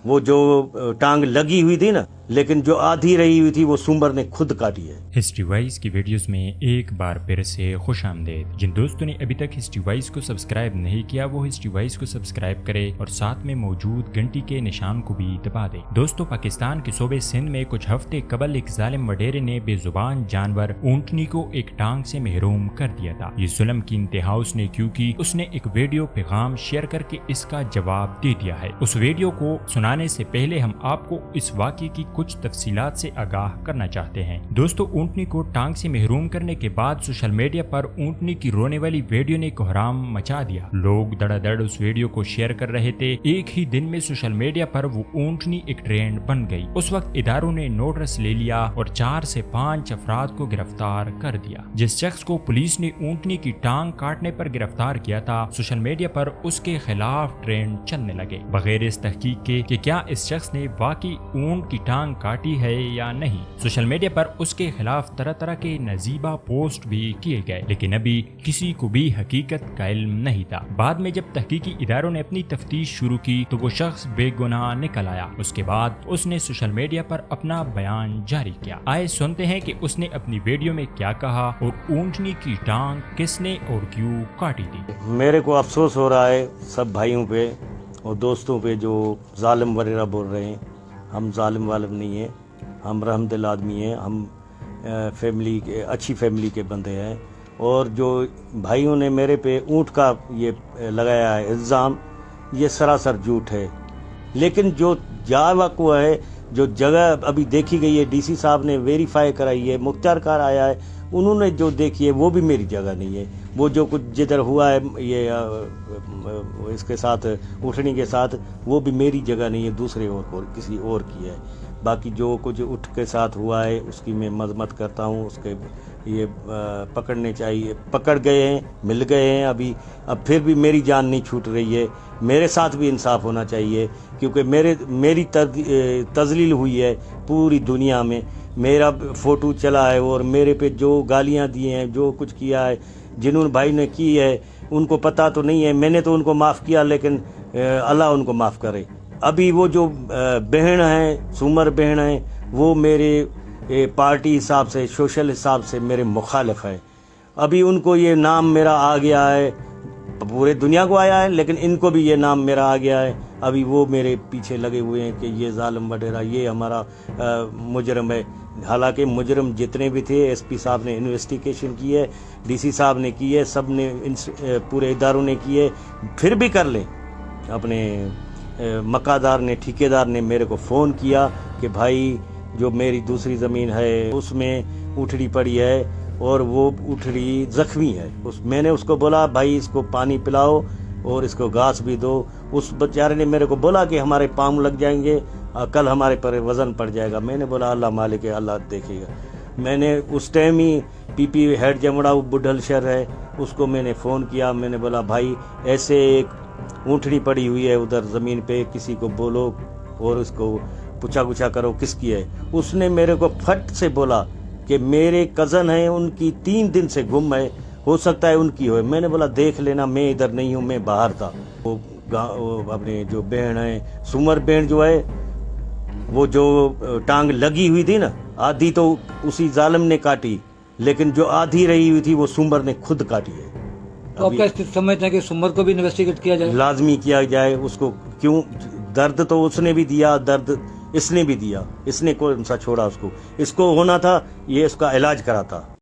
وہ جو ٹانگ لگی ہوئی تھی نا، لیکن جو آدھی رہی ہوئی تھی وہ سومر نے خود کاٹی ہے۔ ہسٹری وائز کی ویڈیوز میں ایک بار پھر سے خوش آمدید۔ جن دوستوں نے ابھی تک ہسٹری وائز کو سبسکرائب نہیں کیا وہ ہسٹری وائز کو سبسکرائب کرے اور ساتھ میں موجود گھنٹی کے نشان کو بھی دبا دے۔ دوستوں، پاکستان کے صوبے سندھ میں کچھ ہفتے قبل ایک ظالم وڈیرے نے بے زبان جانور اونٹنی کو ایک ٹانگ سے محروم کر دیا تھا۔ یہ ظلم کی انتہا اس نے کیوں کی؟ اس نے ایک ویڈیو پیغام شیئر کر کے اس کا جواب دے دیا ہے۔ اس ویڈیو کو سنانے سے پہلے ہم آپ کو اس واقعے کی کچھ تفصیلات سے آگاہ کرنا چاہتے ہیں۔ دوستو، اونٹنی کو ٹانگ سے محروم کرنے کے بعد سوشل میڈیا پر اونٹنی کی رونے والی ویڈیو نے کوہرام مچا دیا۔ لوگ دڑا دڑ اس ویڈیو کو شیئر کر رہے تھے۔ ایک ہی دن میں سوشل میڈیا پر وہ اونٹنی ایک ٹرینڈ بن گئی۔ اس وقت اداروں نے نوٹس لے لیا اور 4 سے 5 افراد کو گرفتار کر دیا۔ جس شخص کو پولیس نے اونٹنی کی ٹانگ کاٹنے پر گرفتار کیا تھا، سوشل میڈیا پر اس کے خلاف ٹرینڈ چلنے لگے، بغیر اس تحقیق کے کہ کیا اس شخص نے واقعی اونٹ کی ٹانگ کاٹی ہے یا نہیں۔ سوشل میڈیا پر اس کے خلاف طرح طرح کے نزیبہ پوسٹ بھی کیے گئے، لیکن ابھی کسی کو بھی حقیقت کا علم نہیں تھا۔ بعد میں جب تحقیقی اداروں نے اپنی تفتیش شروع کی تو وہ شخص بے گناہ نکل آیا۔ اس کے بعد اس نے سوشل میڈیا پر اپنا بیان جاری کیا۔ آئے سنتے ہیں کہ اس نے اپنی ویڈیو میں کیا کہا اور اونٹنی کی ٹانگ کس نے اور کیوں کاٹی تھی۔ میرے کو افسوس ہو رہا ہے سب بھائیوں پہ اور دوستوں پہ جو ظالم وغیرہ بول رہے ہیں۔ ہم ظالم والم نہیں ہیں، ہم رحم دل آدمی ہیں، ہم فیملی کے اچھی فیملی کے بندے ہیں۔ اور جو بھائیوں نے میرے پہ اونٹ کا یہ لگایا ہے الزام، یہ سراسر جھوٹ ہے۔ لیکن جو جا وقوع ہے، جو جگہ ابھی دیکھی گئی ہے، ڈی سی صاحب نے ویریفائی کرائی ہے، مختار کار آیا ہے، انہوں نے جو دیکھی ہے وہ بھی میری جگہ نہیں ہے۔ وہ جو کچھ جدھر ہوا ہے یہ اس کے ساتھ اٹھنی کے ساتھ، وہ بھی میری جگہ نہیں ہے، دوسرے اور کسی اور کی ہے۔ باقی جو کچھ اٹھ کے ساتھ ہوا ہے اس کی میں مذمت کرتا ہوں۔ اس کے یہ پکڑنے چاہیے، پکڑ گئے ہیں، مل گئے ہیں، اب پھر بھی میری جان نہیں چھوٹ رہی ہے۔ میرے ساتھ بھی انصاف ہونا چاہیے، کیونکہ میری تذلیل ہوئی ہے پوری دنیا میں۔ میرا فوٹو چلا ہے اور میرے پہ جو گالیاں دیے ہیں، جو کچھ کیا ہے، جنہوں بھائی نے کی ہے ان کو پتہ تو نہیں ہے۔ میں نے تو ان کو معاف کیا، لیکن اللہ ان کو معاف کرے۔ ابھی وہ جو بہن ہیں، سومر بہن ہیں، وہ میرے پارٹی حساب سے، سوشل حساب سے میرے مخالف ہیں۔ ابھی ان کو یہ نام میرا آ گیا ہے، پورے دنیا کو آیا ہے، لیکن ان کو بھی یہ نام میرا آ گیا ہے۔ ابھی وہ میرے پیچھے لگے ہوئے ہیں کہ یہ ظالم وڈیرا، یہ ہمارا مجرم ہے۔ حالانکہ مجرم جتنے بھی تھے، ایس پی صاحب نے انویسٹیگیشن کی ہے، ڈی سی صاحب نے کی ہے، سب نے پورے اداروں نے کی ہے۔ پھر بھی کر لیں۔ اپنے مکادار نے، ٹھیکیدار نے میرے کو فون کیا کہ بھائی جو میری دوسری زمین ہے اس میں اٹھڑی پڑی ہے اور وہ اٹھڑی زخمی ہے۔ میں نے اس کو بولا بھائی اس کو پانی پلاؤ اور اس کو گھاس بھی دو۔ اس بیچارے نے میرے کو بولا کہ ہمارے پاؤں لگ جائیں گے، کل ہمارے پر وزن پڑ جائے گا۔ میں نے بولا اللہ مالک ہے، اللہ دیکھے گا۔ میں نے اس ٹائم ہی پی پی ہیڈ جمڑا بڈھل شہر ہے، اس کو میں نے فون کیا۔ میں نے بولا بھائی ایسے ایک اونٹنی پڑی ہوئی ہے ادھر زمین پہ، کسی کو بولو اور اس کو پوچھا گچھا کرو کس کی ہے۔ اس نے میرے کو پھٹ سے بولا کہ میرے کزن ہیں، ان کی 3 دن سے گم ہے، ہو سکتا ہے ان کی ہو۔ میں نے بولا دیکھ لینا، میں ادھر نہیں ہوں، میں باہر تھا۔ وہ اپنے جو بہن ہیں، سومر بہن جو ہے، وہ جو ٹانگ لگی ہوئی تھی نا، آدھی تو اسی ظالم نے کاٹی، لیکن جو آدھی رہی ہوئی تھی وہ سومر نے خود کاٹی ہے۔ تو آپ کیا سمجھتے ہیں کہ سومر کو بھی انویسٹیگیٹ کیا جائے؟ لازمی کیا جائے اس کو۔ کیوں؟ درد تو اس نے بھی دیا، درد اس نے بھی دیا، اس نے کون سا چھوڑا اس کو؟ اس کو ہونا تھا، یہ اس کا علاج کرا تھا۔